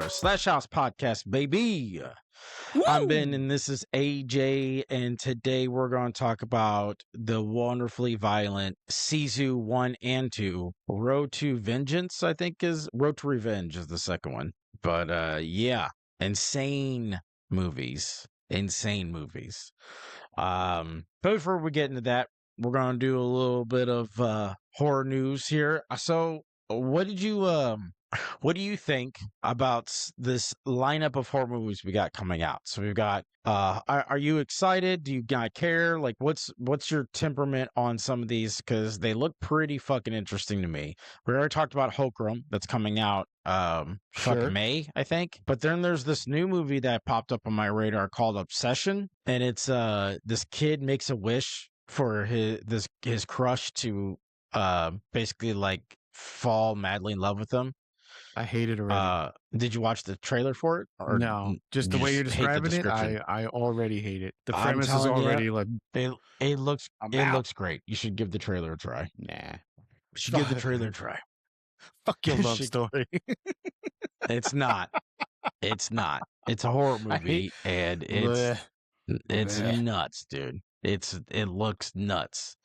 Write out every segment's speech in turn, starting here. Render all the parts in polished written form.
Slash House Podcast, baby. Woo! I'm Ben, and this is AJ, and today we're going to talk about the wonderfully violent SISU 1 and 2. Road to Vengeance, I think Road to Revenge is the second one. But yeah, insane movies. Insane movies. But before we get into that, we're going to do a little bit of horror news here. So, what do you think about this lineup of horror movies we got coming out? So we've got, are you excited? Do you not care? Like, what's your temperament on some of these? Because they look pretty fucking interesting to me. We already talked about Hokum that's coming out, Sure. May, I think. But then there's this new movie that popped up on my radar called Obsession, and it's this kid makes a wish for his crush to basically like fall madly in love with him. I hate it already. Did you watch the trailer for it? Or No, just the way you're describing it, I already hate it. The premise is already like it looks great. You should give the trailer a try. Nah. You should give the trailer a try. Fuck your love story. It's not. It's not. It's a horror movie, and it's nuts, dude. It looks nuts.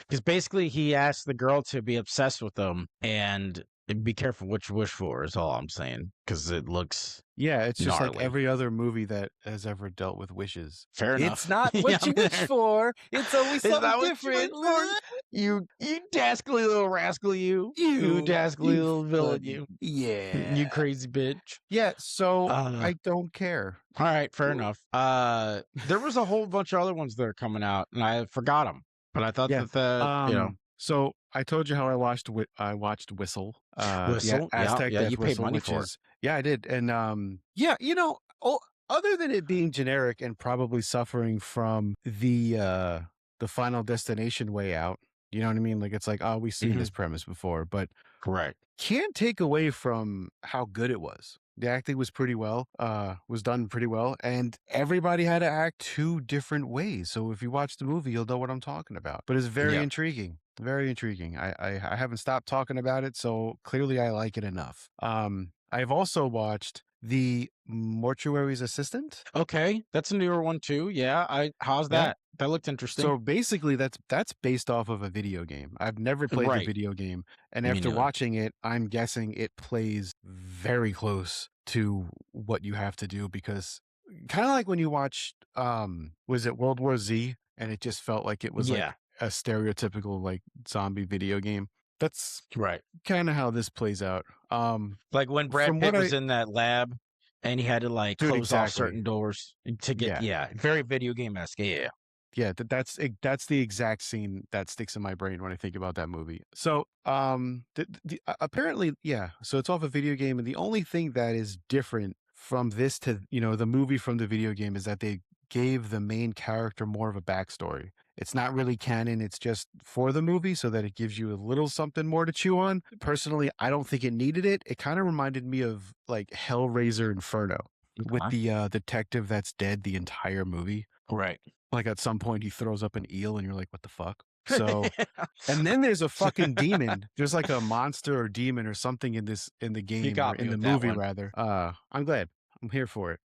Because basically he asked the girl to be obsessed with him, and be careful what you wish for is all I'm saying. Because it looks it's just gnarly. like every other movie that has ever dealt with wishes. Fair enough. It's not what you wish for. It's always something different. You dascally little rascal, you dascally little villain, you. Yeah. You crazy bitch. Yeah, so I don't care. All right, fair enough. There was a whole bunch of other ones that are coming out, and I forgot them. But I thought that So I told you how I watched Whistle. Whistle, Aztec Death you paid Whistle, money which for is, yeah, I did, and other than it being generic and probably suffering from the Final Destination way out, you know what I mean? Like it's like, oh, we've seen this premise before, but correct. Can't take away from how good it was. The acting was pretty well, was done pretty well, and everybody had to act two different ways. So if you watch the movie, you'll know what I'm talking about. But it's very intriguing. Very intriguing. I haven't stopped talking about it, so clearly I like it enough. I've also watched The Mortuary's Assistant. Okay, that's a newer one too. Yeah, how's that? That looked interesting. So basically, that's based off of a video game. I've never played the video game, and after watching it, I'm guessing it plays very close to what you have to do, because kind of like when you watched, was it World War Z, and it just felt like it was like a stereotypical like zombie video game. That's right. Kind of how this plays out. Like when Brad Pitt was in that lab and he had to like close off certain doors to get very video game-esque. Yeah, that's the exact scene that sticks in my brain when I think about that movie. So, apparently, so it's off a video game, and the only thing that is different from this to, the movie from the video game is that they gave the main character more of a backstory. It's not really canon. It's just for the movie so that it gives you a little something more to chew on. Personally, I don't think it needed it. It kind of reminded me of like Hellraiser Inferno with the detective that's dead the entire movie. Right. Like at some point he throws up an eel and you're like, what the fuck? So, and then there's a fucking demon. There's like a monster or demon or something in the game, or in the movie rather. I'm glad. I'm here for it.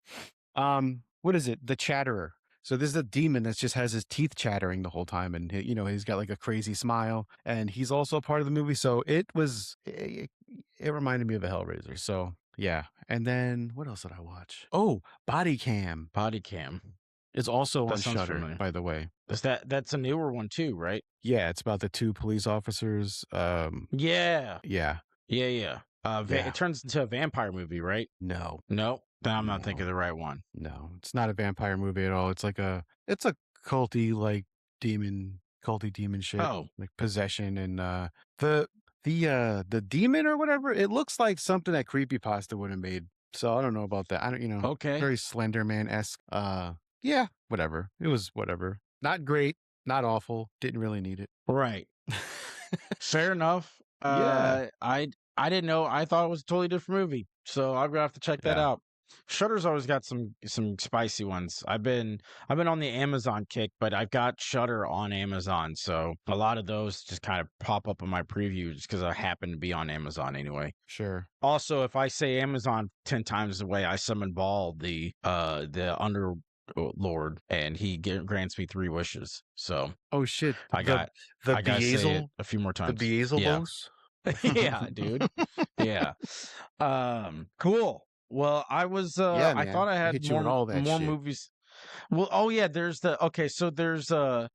What is it? The Chatterer. So this is a demon that just has his teeth chattering the whole time, and he's got like a crazy smile, and he's also a part of the movie. So it reminded me of a Hellraiser. So yeah. And then what else did I watch? Oh, Body Cam. Body Cam. It's also on Shudder, by the way. That's a newer one too, right? Yeah, it's about the two police officers. Yeah. It turns into a vampire movie, right? No. Then I'm not thinking of the right one. No, it's not a vampire movie at all. It's a culty like culty demon shit. Oh, like possession, and the demon or whatever. It looks like something that Creepypasta would have made. So I don't know about that. I don't, okay. Very Slender Man-esque. Yeah, whatever. It was whatever. Not great, not awful. Didn't really need it. Right. Fair enough. I didn't know. I thought it was a totally different movie. So I'm gonna have to check that out. Shutter's always got some spicy ones. I've been on the Amazon kick, but I've got Shutter on Amazon, so a lot of those just kind of pop up in my preview just because I happen to be on Amazon anyway. Sure. Also, if I say Amazon 10 times a way, I summon Ball, the Underlord, and he grants me 3 wishes. So Oh shit. I The got the I gotta say it Beazel a few more the times. Yeah. Beelzebubs? Yeah, dude. Yeah. Cool. Well, Yeah, I thought man. I I had hit you with all that more shit. movies. Well, oh yeah, there's the okay, so there's I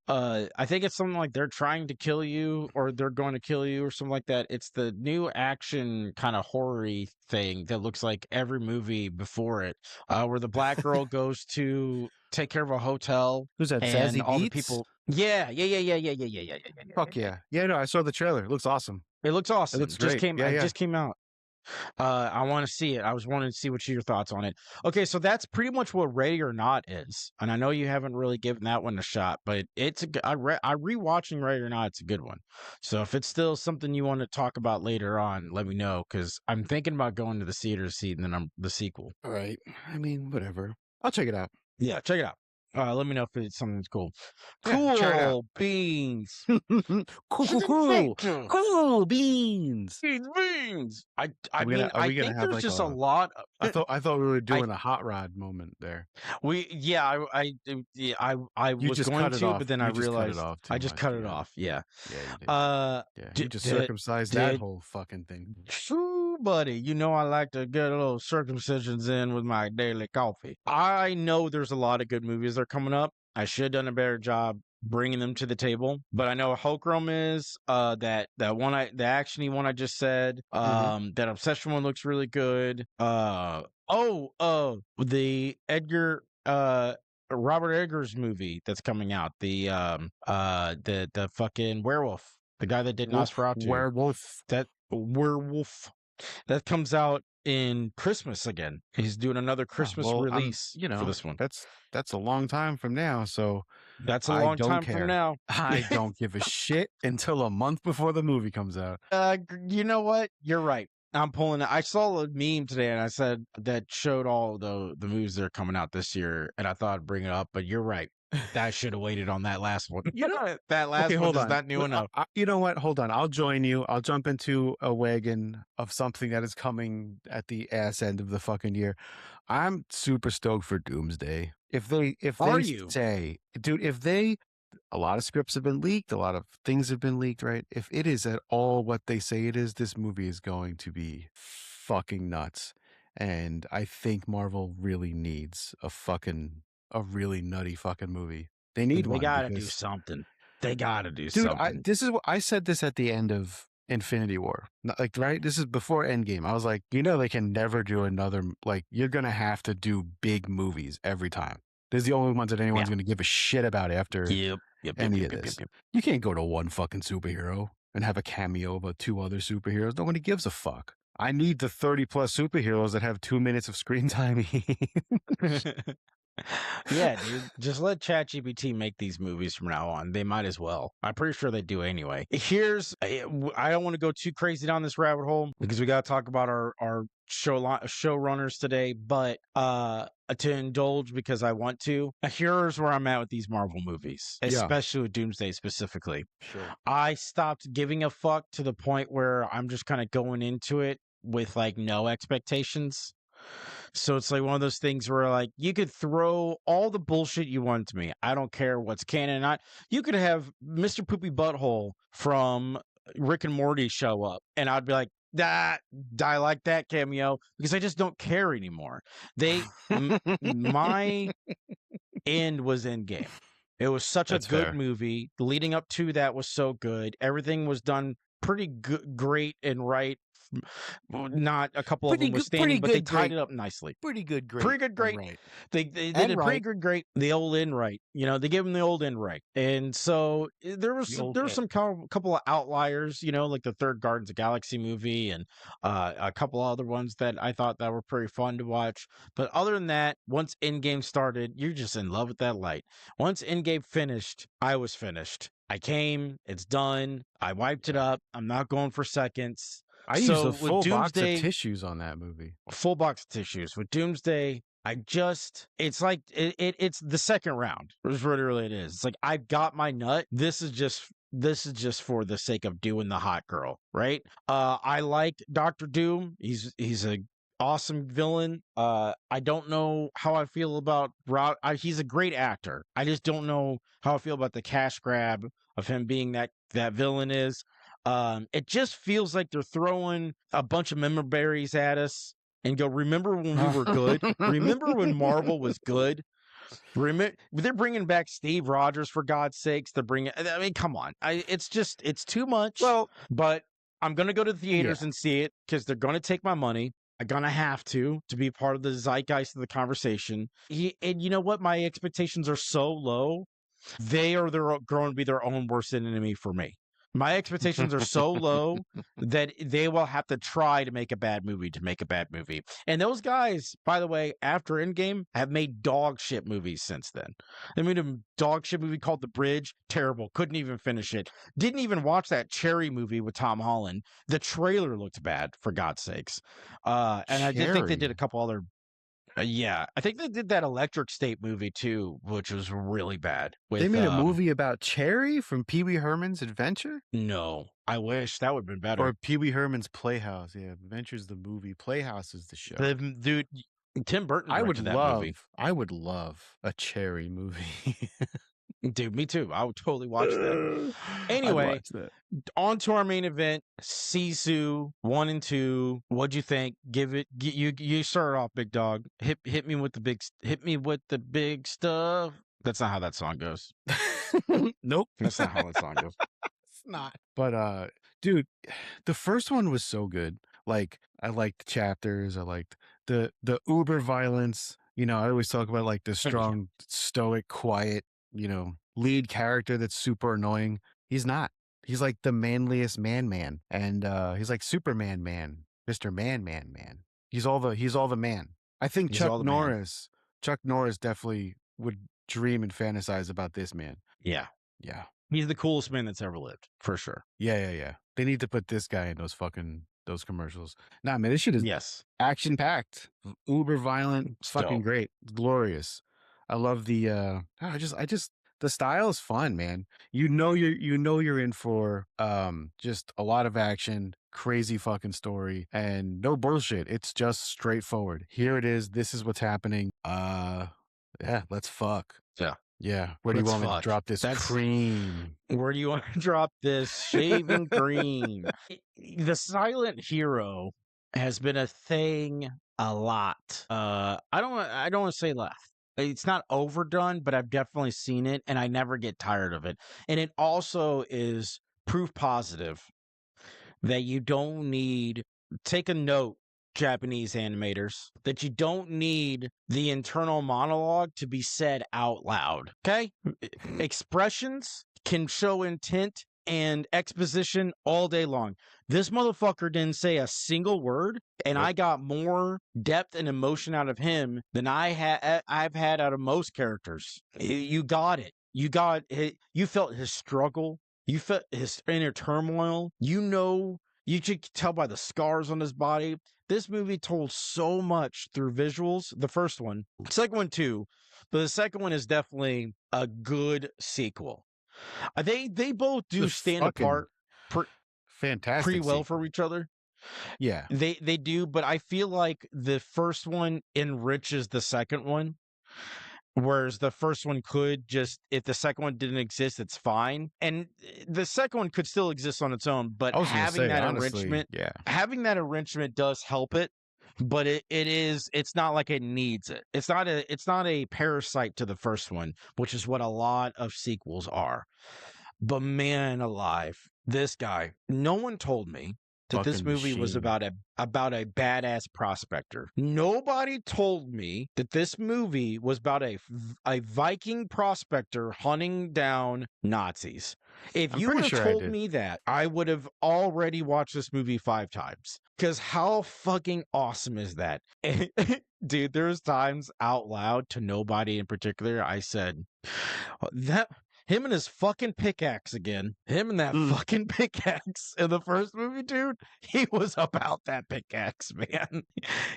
think it's something like they're trying to kill you or they're going to kill you or something like that. It's the new action kind of horror-y thing that looks like every movie before it. Where the black girl goes to take care of a hotel Who's that? and Zazie all the Beats? people. Yeah, yeah, yeah, yeah, yeah, yeah, yeah, yeah, yeah, yeah, yeah, Fuck yeah. yeah. Yeah, no, I saw the trailer. It looks awesome. It looks It awesome. looks great. Yeah, It yeah. just came out. I want to see it. I was wanting to see what your thoughts on it. Okay, so that's pretty much what Ready or Not is, and I know you haven't really given that one a shot, but it's a. I rewatching Ready or Not. It's a good one. So if it's still something you want to talk about later on, let me know because I'm thinking about going to the theater to see the sequel. All right. I mean, whatever. I'll check it out. Yeah, check it out. Let me know if it's something that's cool. Yeah, check it out. Cool beans. Cool beans. Beans. I Are mean, I we gonna think have there's like just a a lot. I thought we were I doing a hot rod moment there. I You was just going cut it to, off. but then I You just cut it realized off I too just much. cut it Yeah. off. Yeah. Yeah, you did. Uh, Yeah. You did just did circumcised that did whole fucking thing. Shoo, buddy. You know I like to get a little circumcisions in with my daily coffee. I know there's a lot of good movies that are coming up. I should have done a better job bringing them to the table, but I know Holcrum is the actiony one I just said. Mm-hmm. That Obsession one looks really good. The Robert Eggers movie that's coming out. The fucking werewolf. The guy that did Nosferatu. Werewolf. That werewolf that comes out in Christmas again. He's doing another Oh, Christmas well, release for this one. that's a long time from now, so That's a I long don't time from care. now. I don't give a shit until a month before the movie comes out. You know what? You're right. I'm pulling it. I saw a meme today and I said that showed all the movies that are coming out this year, and I thought I'd bring it up, but you're right. That should have waited on that last one. You know, that last Okay, one hold is on. not new enough. You know what? Hold on. I'll join you. I'll jump into a wagon of something that is coming at the ass end of the fucking year. I'm super stoked for Doomsday. If they Are you? say, dude, a lot of scripts have been leaked, a lot of things have been leaked, right? If it is at all what they say it is, this movie is going to be fucking nuts. And I think Marvel really needs a really nutty fucking movie. They need They one gotta do because, something. They gotta do dude, something. this is what I said this at the end of Infinity War. Like, right? This is before Endgame. I was like, they can never do another, like, you're going to have to do big movies every time. These are the only ones that anyone's going to give a shit about after any of this. You can't go to one fucking superhero and have a cameo of 2 other superheroes. Nobody gives a fuck. I need the 30 plus superheroes that have 2 minutes of screen time. Yeah, dude. Just let ChatGPT make these movies from now on. They might as well. I'm pretty sure they do anyway. I don't want to go too crazy down this rabbit hole because we got to talk about our showrunners today, but to indulge because I want to. Here's where I'm at with these Marvel movies, especially with Doomsday specifically. Sure. I stopped giving a fuck to the point where I'm just kind of going into it with like no expectations. So it's like one of those things where like you could throw all the bullshit you want to me. I don't care what's canon or not. You could have Mr. Poopy Butthole from Rick and Morty show up, and I'd be like, I like that cameo because I just don't care anymore. My end was Endgame. It was such a good movie. Leading up to that was so good. Everything was done pretty good, great, and right. Not a couple of them were standing, but they tied it up nicely. Pretty good, great. Pretty good, great. Right. They did a pretty good, great. The old end right. They gave them the old end right. And so there was some couple of outliers, like the third Guardians of the Galaxy movie and a couple other ones that I thought that were pretty fun to watch. But other than that, once Endgame started, you're just in love with that light. Once Endgame finished, I was finished. I came, it's done. I wiped it up. I'm not going for seconds. I used So a with full box of Doomsday, tissues on that movie. full box of tissues. With Doomsday, it's like it's the second round. Is what really it is. It's like I've got my nut. This is just for the sake of doing the hot girl, right? I like Doctor Doom. He's a awesome villain. I don't know how I feel about he's a great actor. I just don't know how I feel about the cash grab of him being that villain is. It just feels like they're throwing a bunch of member berries at us and go, remember when we were good? Remember when Marvel was good? Remember, they're bringing back Steve Rogers for God's sakes. I mean, come on. It's too much. Well, but I'm gonna go to the yeah. theaters and see it because they're gonna take my money. I'm gonna have to be part of the zeitgeist of the conversation. And you know what? My expectations are so low. They are going to be their own worst enemy for me. My expectations are so low that they will have to try to make a bad movie to make a bad movie. And those guys, by the way, after Endgame, have made dog shit movies since then. They made a dog shit movie called The Bridge. Terrible. Couldn't even finish it. Didn't even watch that Cherry movie with Tom Holland. The trailer looked bad, for God's sakes. And I did think they did a couple other. Yeah, I think they did that Electric State movie too, which was really bad. They made a movie about Cherry from Pee Wee Herman's Adventure? No, I wish that would have been better. Or Pee Wee Herman's Playhouse. Yeah, Adventure's the movie. Playhouse is the show. Dude, Tim Burton directed that movie. I would love a Cherry movie. Dude, me too. I would totally watch that. Anyway, on to our main event, SISU 1 and 2. What'd you think? You start off, big dog. Hit me with the big stuff. That's not how that song goes. Nope. That's not how that song goes. It's not. But dude, the first one was so good. Like, I liked the chapters. I liked the uber violence. You know, I always talk about like the strong, stoic, quiet, lead character that's super annoying. He's not. He's like the manliest man. And he's like Superman man, Mr. Man. He's all the man. I think Chuck Norris definitely would dream and fantasize about this man. Yeah. Yeah. He's the coolest man that's ever lived, for sure. Yeah. They need to put this guy in those commercials. Nah, man, this shit is action packed, uber violent, fucking great, glorious. I love the the style is fun, man. You're in for just a lot of action, crazy fucking story, and no bullshit. It's just straightforward. Here it is. This is what's happening. Yeah, let's fuck. Yeah. Where do you want me to drop this cream? Where do you want to drop this shaving cream? The silent hero has been a thing a lot. I don't want to say left. It's not overdone, but I've definitely seen it and I never get tired of it. And it also is proof positive that you don't need, take a note, Japanese animators, that you don't need the internal monologue to be said out loud. Okay? Expressions can show intent and exposition all day long. This motherfucker didn't say a single word, and I got more depth and emotion out of him than I've had out of most characters. You got it. You felt his struggle. You felt his inner turmoil. You could tell by the scars on his body. This movie told so much through visuals. The first one, second one too, but the second one is definitely a good sequel. They both do stand apart fantastic pretty well for each other. Yeah. They do, but I feel like the first one enriches the second one. Whereas the first one could just, if the second one didn't exist, it's fine. And the second one could still exist on its own, but having that enrichment does help it. But it's not like it needs it. It's not a parasite to the first one, which is what a lot of sequels are. But man alive, this guy, no one told me that this movie was about a badass prospector. Nobody told me that this movie was about a Viking prospector hunting down Nazis. If you would have told me that, I would have already watched this movie 5 times. Because how fucking awesome is that? Dude, there's times out loud to nobody in particular, I said, him and his fucking pickaxe again. Him and that fucking pickaxe in the first movie, dude. He was about that pickaxe, man.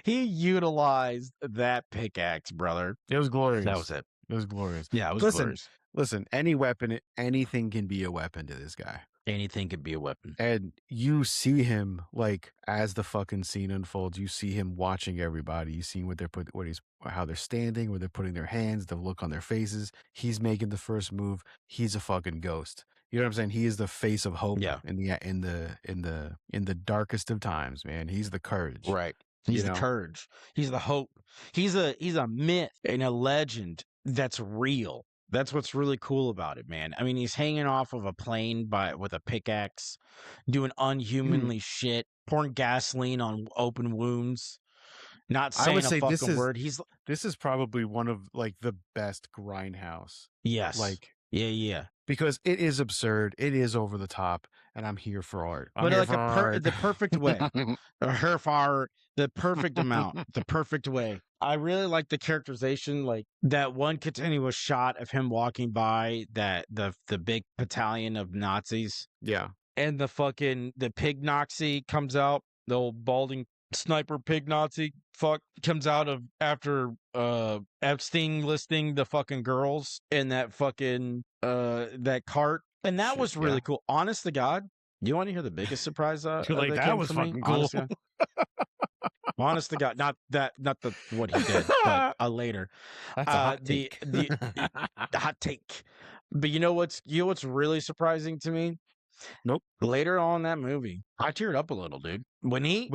He utilized that pickaxe, brother. It was glorious. That was it. It was glorious. Yeah, it was glorious. Listen, anything can be a weapon to this guy. Anything could be a weapon. And you see him, like, as the fucking scene unfolds, you see him watching everybody. You see how they're standing, where they're putting their hands, the look on their faces. He's making the first move. He's a fucking ghost. You know what I'm saying? He is the face of hope in the darkest of times, man. He's the courage. Right. He's the courage. He's the hope. He's a myth and a legend that's real. That's what's really cool about it, man. I mean, he's hanging off of a plane with a pickaxe, doing unhumanly shit, pouring gasoline on open wounds, not saying a fucking word. This is probably one of, like, the best grindhouse. Yes. Like, yeah. Because it is absurd, it is over the top, and I'm here for it. But like the perfect way, the perfect amount, the perfect way. I really like the characterization, like that one continuous shot of him walking by the big battalion of Nazis. Yeah, and the pig Nazi comes out, the old balding sniper pig Nazi comes out of after Epstein listing the fucking girls in that fucking that cart, and that was really cool. Honest to God, you want to hear the biggest surprise? Like, that was fucking cool. Honest to God, not what he did, but later. That's a hot take. The hot take. But you know what's really surprising to me? Nope. Later on in that movie, I teared up a little, dude. When he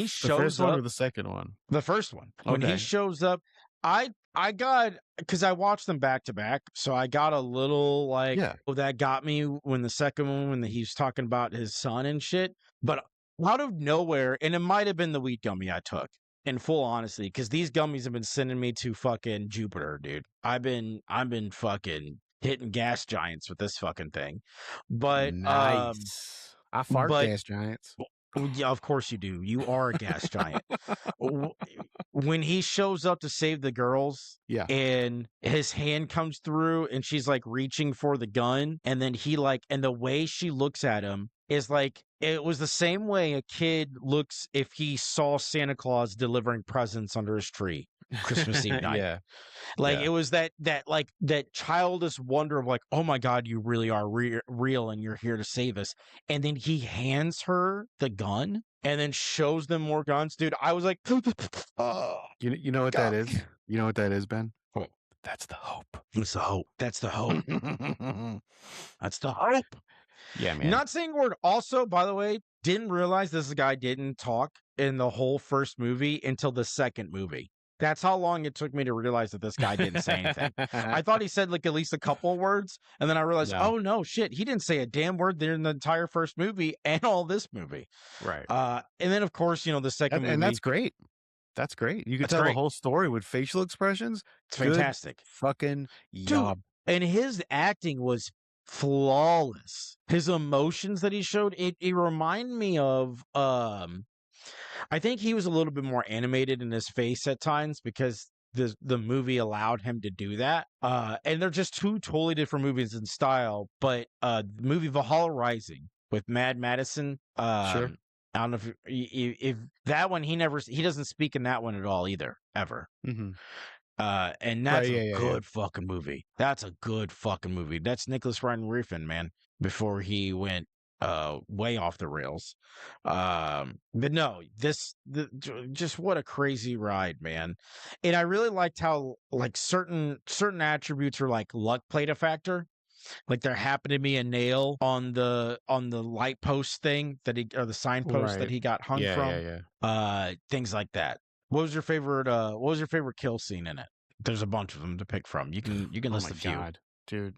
shows up, the first one or the second one? The first one. When he shows up, I got, because I watched them back to back, so I got a little like, that got me when the second one, when he's talking about his son and shit. But out of nowhere, and it might have been the weed gummy I took, in full honesty, because these gummies have been sending me to fucking Jupiter, dude. I've been fucking hitting gas giants with this fucking thing. But nice. I fart gas giants. Yeah, of course you do. You are a gas giant. When he shows up to save the girls, and his hand comes through and she's like reaching for the gun, and then and the way she looks at him is like, it was the same way a kid looks if he saw Santa Claus delivering presents under his tree Christmas Eve night. It was that childish wonder of like, oh my God, you really are real and you're here to save us. And then he hands her the gun and then shows them more guns. Dude, I was like, oh, you know what that is? You know what that is, Ben? What? That's the hope. It's the hope. That's the hope. That's the hope. Yeah, man. Not saying a word. Also, by the way, didn't realize this guy didn't talk in the whole first movie until the second movie. That's how long it took me to realize that this guy didn't say anything. I thought he said like at least a couple of words, and then I realized, oh no, shit, he didn't say a damn word there in the entire first movie and all this movie. Right. And then of course, the second movie. And that's great. That's great. You can tell the whole story with facial expressions. It's fantastic. Fucking yob. And his acting was flawless. His emotions that he showed, it reminded me of I think he was a little bit more animated in his face at times because the movie allowed him to do that. And they're just two totally different movies in style. But the movie Valhalla Rising with Mad Madison, sure. I don't know if that one, he doesn't speak in that one at all either, ever. Mm-hmm. And that's a good fucking movie. That's a good fucking movie. That's Nicholas Winding Refn, man, before he went way off the rails. But no, just what a crazy ride, man. And I really liked how like certain attributes are like luck played a factor. Like there happened to be a nail on the light post thing or the signpost that he got hung from. Things like that. What was your favorite kill scene in it? There's a bunch of them to pick from. You can list a few. God, dude.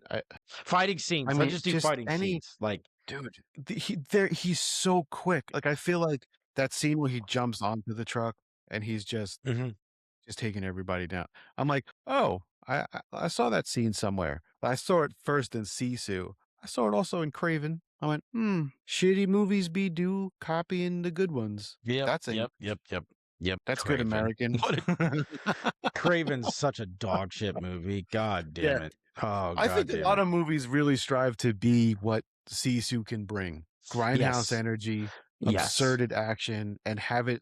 Fighting scenes. I mean, let's just do fighting scenes. Like, dude, he's so quick. Like, I feel like that scene where he jumps onto the truck and he's just taking everybody down. I'm like, oh, I saw that scene somewhere. I saw it first in SISU. I saw it also in Craven. I went, shitty movies be do copying the good ones. Yep. That's Craven. Good American. Craven's such a dog shit movie. God damn it. Oh I god think a damn lot it. of movies really strive to be what Sisu can bring. Grindhouse Yes. energy, Yes. absurded action, and have it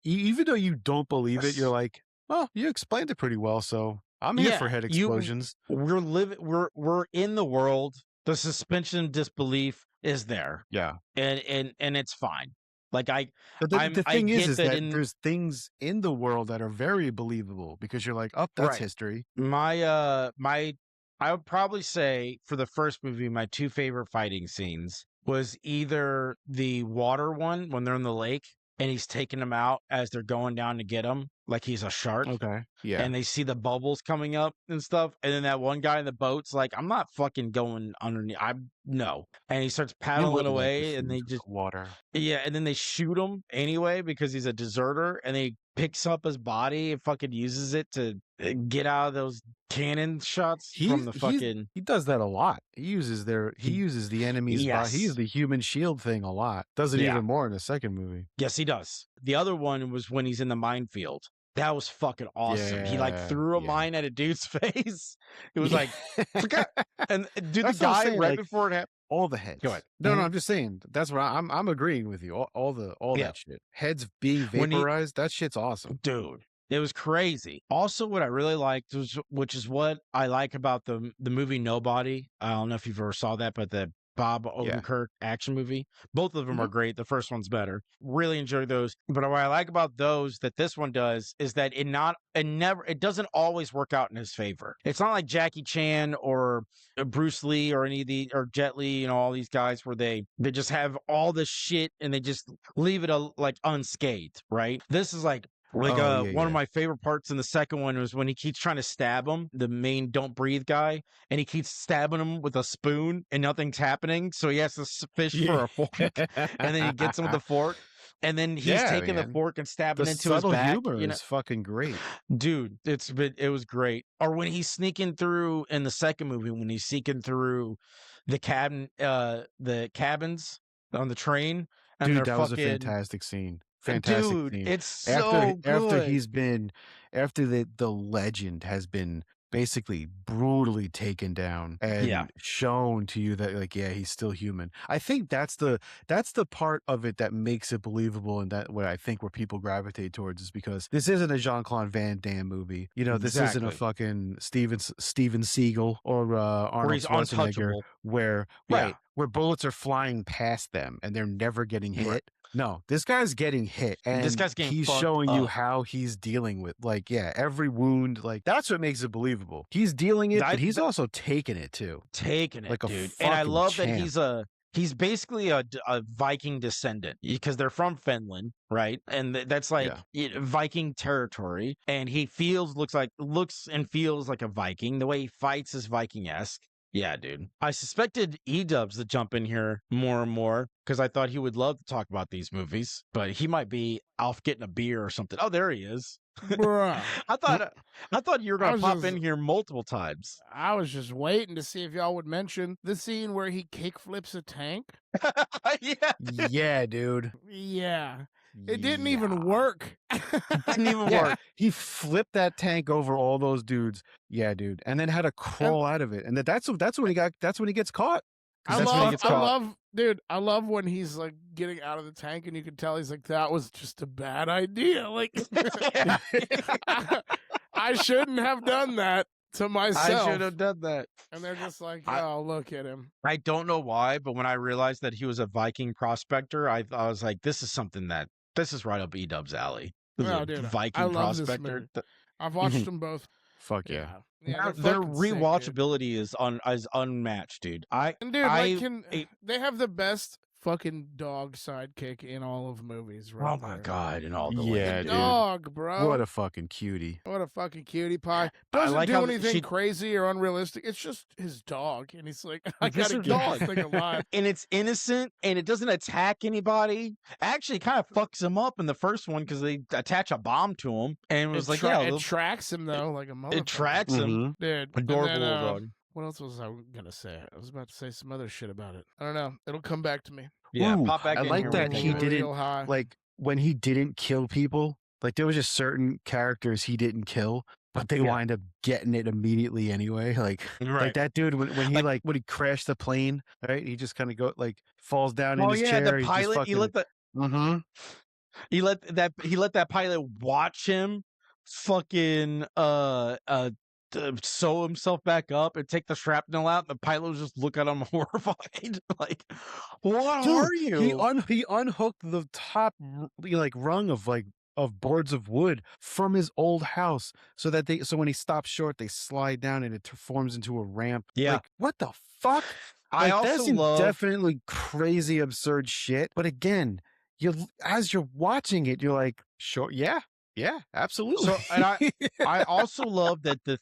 even though you don't believe it, you're Yes. like, "Oh, you explained it pretty well, so I'm here for Yeah, head you explosions." we're in the world. The suspension of disbelief is there. Yeah. And it's fine. Like But the I thing get is that that in there's things in the world that are very believable because you're like, "Oh, that's right. history." My I would probably say for the first movie, my two favorite fighting scenes was either the water one when they're in the lake and he's taking them out as they're going down to get him, like he's a shark, Okay. Yeah. and they see the bubbles coming up and stuff. And then that one guy in the boat's like, I'm not fucking going underneath. I'm no. And he starts You paddling would like to away and see they just, the water. yeah. And then they shoot him anyway because he's a deserter and he picks up his body and fucking uses it to get out of those cannon shots from the fucking. He does that a lot. He He, uses the enemy's body. He uses yes. the human shield thing a lot. Does it Yeah. even more in the second movie. Yes, he does. The other one was when he's in the minefield. That was fucking awesome. He like Yeah. threw a Yeah. mine at a dude's face. It was Yeah. like, "Forgot." And dude, the That's what I'm guy saying. right Like before it happened. all the Go heads. ahead. No, no, I'm just saying. That's what I'm agreeing with you. All Yeah, that shit. Heads being when he, vaporized. That shit's awesome. dude, it was crazy. Also, what I really liked was, which is what I like about the movie Nobody. I don't know if you've ever saw that, but the Bob Yeah. Odenkirk action movie. Both of them are Mhm. great. The first one's better. Really enjoy those. But what I like about those that this one does is that it doesn't always work out in his favor. It's not like Jackie Chan or Bruce Lee or any of the or Jet Li, all these guys where they just have all this shit and they just leave it like unscathed, right? This is like Oh yeah, one of yeah. my favorite parts in the second one was when he keeps trying to stab him, the main don't breathe guy, and he keeps stabbing him with a spoon and nothing's happening. So he has to fish Yeah. for a fork, and then he gets him with the fork, and then he's Yeah, taking the man. fork and The stabbing into his subtle back. humor is fucking great. Dude, it was great. Or when he's sneaking through in the second movie, when he's sneaking through the cabins on the train, and Dude, they're that was a fucking fantastic scene. Fantastic dude, scene. it's so After good. he's been after the legend has been basically brutally taken down Yeah. and shown to you that like, yeah, he's still human. I think that's the part of it that makes it believable and that what I think where people gravitate towards is because this isn't a Jean-Claude Van Damme movie. This isn't a Exactly. fucking Steven Seagal or Where Arnold he's Schwarzenegger untouchable. where Yeah. where bullets are flying past them and they're never getting Right. hit. No, this guy's getting hit This and guy's getting he's fucked showing you up. how he's dealing with like, yeah, every wound. Like that's what makes it believable. He's dealing it, but he's also taking it too. Taking it, Like a dude. And I fucking love that champ. he's basically a Viking descendant because they're from Finland, right? And that's like Yeah. Viking territory. And he looks and feels like a Viking. The way he fights is Viking-esque. Yeah, dude. I suspected E-dubs to jump in here more and more because I thought he would love to talk about these movies, but he might be off getting a beer or something. Oh, there he is. Bruh. I thought you were I gonna was pop just in here multiple times. I was just waiting to see if y'all would mention the scene where he kickflips a tank. Yeah, Yeah, dude. Yeah. It didn't Yeah. even work. didn't even Yeah, work. he flipped that tank over all those dudes. Yeah, dude. And then had to crawl out of it. And that's when he gets caught. 'Cause that's when he gets caught. I love when he's like getting out of the tank and you can tell he's like, that was just a bad idea. Like, I shouldn't have done that to myself. I should have done that. And they're just like, oh, look at him. I don't know why, but when I realized that he was a Viking prospector, I was like, this is right up E-Dub's alley. This is Oh, a dude, Viking I love this prospector. movie. I've watched them both. Fuck yeah. Yeah, Their fucking sick, dude. rewatchability is unmatched, dude. And dude, they have the best fucking dog sidekick in all of movies, right? Oh my god, and all the Yeah, way. dude. Dog, bro. What a fucking cutie. What a fucking cutie pie. Doesn't like do how anything crazy or unrealistic. It's just his dog. And he's like, I This gotta is keep dog. this thing alive. And it's innocent and it doesn't attack anybody. Actually, kind of fucks him up in the first one because they attach a bomb to him and it was it tracks him though, like a motherfucker. it tracks him. Dude. Adorable and then, dog. what else was I gonna say? I was about to say some other shit about it. I don't know. It'll come back to me. Yeah, Ooh, pop back I in like here that when he you do it. didn't Real high. like when he didn't kill people. Like there was just certain characters he didn't kill. but they wind up getting it immediately anyway. Like that dude when he crashed the plane, right? He just kind of falls down in his chair. The pilot, he let that pilot watch him fucking sew himself back up and take the shrapnel out. And the pilot was just looking at him horrified. Like, what are you? He unhooked the top rung of boards of wood from his old house so when he stops short, they slide down and it forms into a ramp. Yeah. Like, what the fuck? I also love definitely crazy, absurd shit. But again, as you're watching it, you're like, sure, yeah, absolutely. So, and I also love that the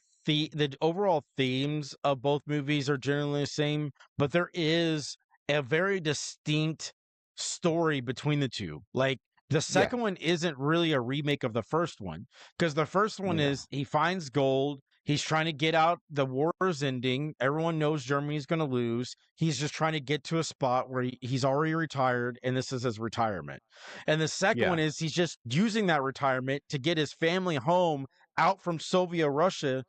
overall themes of both movies are generally the same, but there is a very distinct story between the two. Like, the second one isn't really a remake of the first one, because the first one is he finds gold. He's trying to get out. The war is ending. Everyone knows Germany's going to lose. He's just trying to get to a spot where he's already retired, and this is his retirement. And the second one is he's just using that retirement to get his family home out from Soviet Russia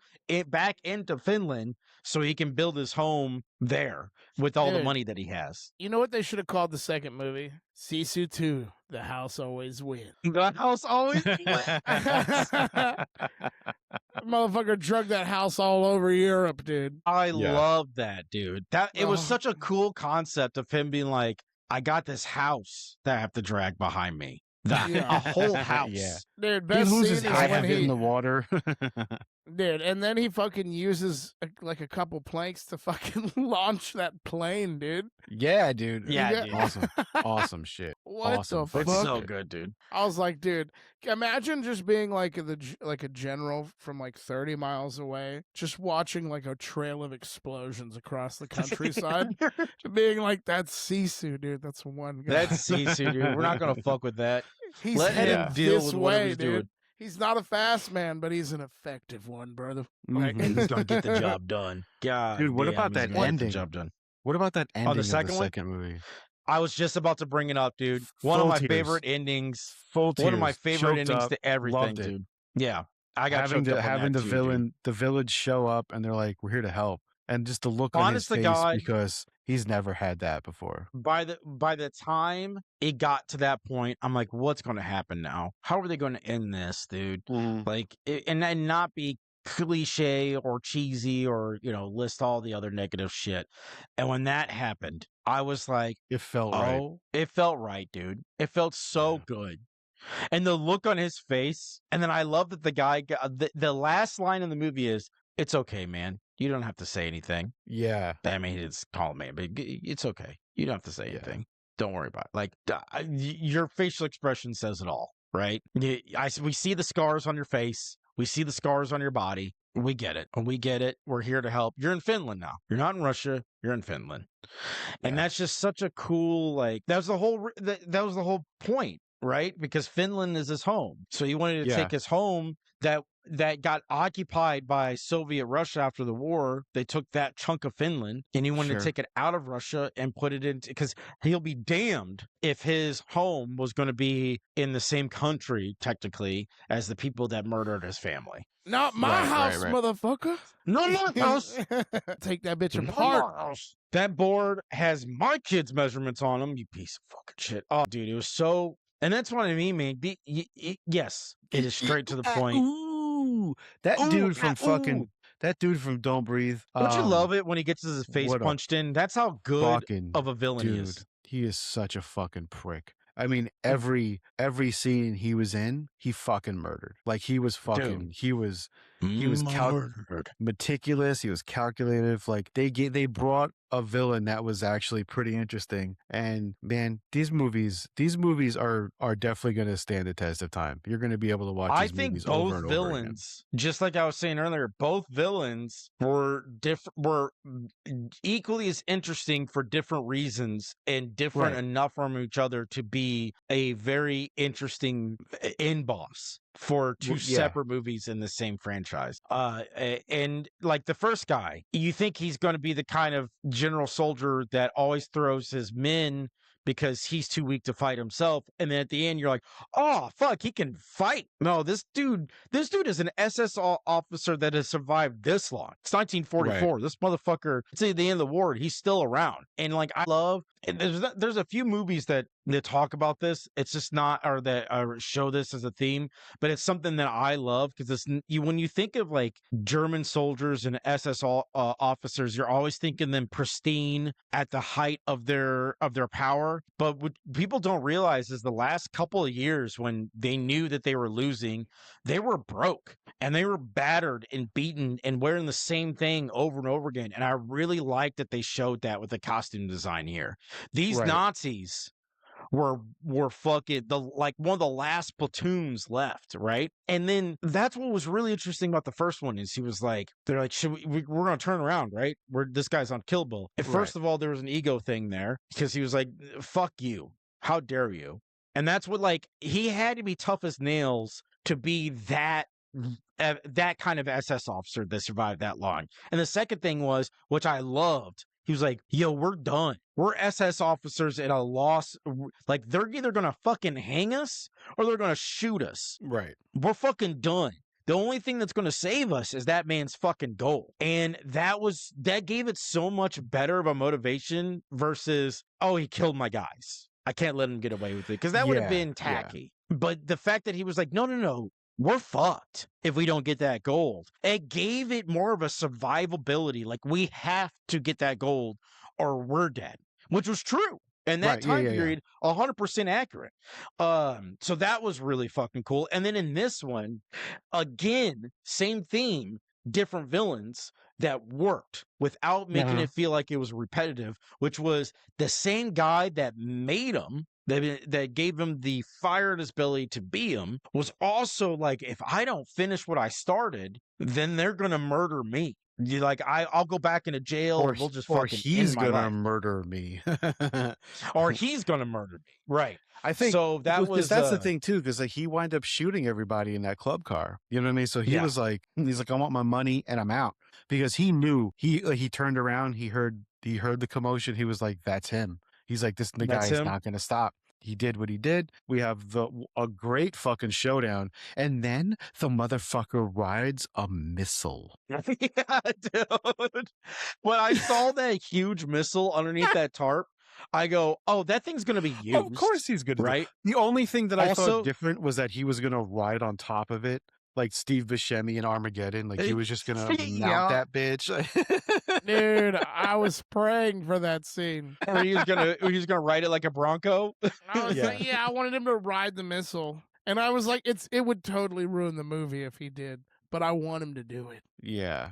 back into Finland so he can build his home there with all the money that he has. You know what they should have called the second movie? SISU 2, The House Always Wins. The House Always Wins. Motherfucker drug that house all over Europe, dude. I love that, dude. It was such a cool concept of him being like, I got this house that I have to drag behind me. A whole house. Dude, best he loses scene is half when of it in the water. Dude, and then he fucking uses a couple planks to fucking launch that plane, dude. Yeah, dude. Yeah, dude. Awesome shit. What the fuck? It's so good, dude. I was like, dude, imagine just being like a general from like 30 miles away, just watching like a trail of explosions across the countryside, being like, that's Sisu, dude. That's one guy. That's Sisu, dude. We're not gonna fuck with that. He's Let him deal with what he's doing. He's not a fast man, but he's an effective one, brother. Like, he's gonna get the job done. God, dude, what about that ending? The job done. What about that ending of the second movie? I was just about to bring it up, dude. One of my favorite endings. One of my favorite endings to everything, dude. Yeah, I got having the village show up and they're like, "We're here to help," and just the look on his face because he's never had that before. By the time it got to that point, I'm like, what's going to happen now? How are they going to end this, dude? Like, and not be cliche or cheesy or, list all the other negative shit. And when that happened, I was like, it felt right. It felt right, dude. It felt so good. And the look on his face. And then I love that the guy, the last line in the movie is, "It's okay, man. You don't have to say anything." Yeah. I mean, it's called man, but it's okay. You don't have to say anything. Don't worry about it. Like, your facial expression says it all, right? We see the scars on your face. We see the scars on your body. We get it. We get it. We're here to help. You're in Finland now. You're not in Russia. You're in Finland. And that's just such a cool, that was the whole point, right? Because Finland is his home. So he wanted to take his home that got occupied by Soviet Russia after the war. They took that chunk of Finland and he wanted to take it out of Russia and put it into, because he'll be damned if his home was going to be in the same country, technically, as the people that murdered his family. Not my house, motherfucker. Not my house. Take that bitch apart. That board has my kids' measurements on them, you piece of fucking shit. Oh, dude, it was so... And that's what I mean, man. Yes, it is straight to the point. That dude from Don't Breathe. Don't you love it when he gets his face punched in? That's how good of a villain he is. He is such a fucking prick. I mean, every scene he was in, he fucking murdered. Like, he was fucking, dude. He was meticulous. He was calculative. Like, they brought a villain that was actually pretty interesting. And man, these movies are definitely going to stand the test of time. You're going to be able to watch these movies over and over again. Both villains, just like I was saying earlier, both villains were equally as interesting for different reasons and different enough from each other to be a very interesting end boss for two separate movies in the same franchise. And like the first guy, you think he's going to be the kind of general soldier that always throws his men because he's too weak to fight himself. And then at the end, you're like, oh fuck, he can fight. No, this dude is an SS officer that has survived this long. It's 1944. Right. This motherfucker, it's at the end of the war, he's still around. And like, I love, and there's a few movies that talk about this. It's just not, or that show this as a theme, but it's something that I love, because it's when you think of like German soldiers and SS officers, you're always thinking them pristine at the height of their power. But what people don't realize is the last couple of years, when they knew that they were losing, they were broke and they were battered and beaten and wearing the same thing over and over again. And I really like that they showed that with the costume design here. These Nazis were fucking like one of the last platoons left, right? And then that's what was really interesting about the first one, is he was like, they're like, we're gonna turn around, right? This guy's on Kill Bill. And first of all, there was an ego thing there, because he was like, fuck you, how dare you? And that's what, like, he had to be tough as nails to be that kind of SS officer that survived that long. And the second thing was, which I loved, he was like, yo, we're done. We're SS officers at a loss. Like, they're either going to fucking hang us or they're going to shoot us. Right. We're fucking done. The only thing that's going to save us is that man's fucking goal. And that gave it so much better of a motivation versus, oh, he killed my guys, I can't let him get away with it. Because that would have been tacky. Yeah. But the fact that he was like, no, we're fucked if we don't get that gold. It gave it more of a survivability. Like, we have to get that gold or we're dead, which was true. And that time period, 100% accurate. So that was really fucking cool. And then in this one, again, same theme, different villains that worked without making it feel like it was repetitive, which was the same guy that made him, that gave him the fire in his belly to be him, was also like, if I don't finish what I started, then they're going to murder me. You're like, I'll go back into jail, or we'll just fucking he's end my gonna life. Murder me. Or he's gonna murder me. Right. I think so. That's the thing too, because like he wound up shooting everybody in that club car. You know what I mean? So he was like, I want my money and I'm out, because he knew he turned around, he heard the commotion. He was like, that's him. He's like, the guy is not gonna stop. He did what he did. We have a great fucking showdown. And then the motherfucker rides a missile. Yeah, dude. When I saw that huge missile underneath that tarp, I go, oh, that thing's going to be used. Of course he's going to. Right? The only thing that I thought different was that he was going to ride on top of it, like Steve Buscemi in Armageddon. Like, he was just going to mount that bitch. Dude, I was praying for that scene. Or he's gonna ride it like a Bronco. I was like, I wanted him to ride the missile. And I was like, it would totally ruin the movie if he did, but I want him to do it. Yeah.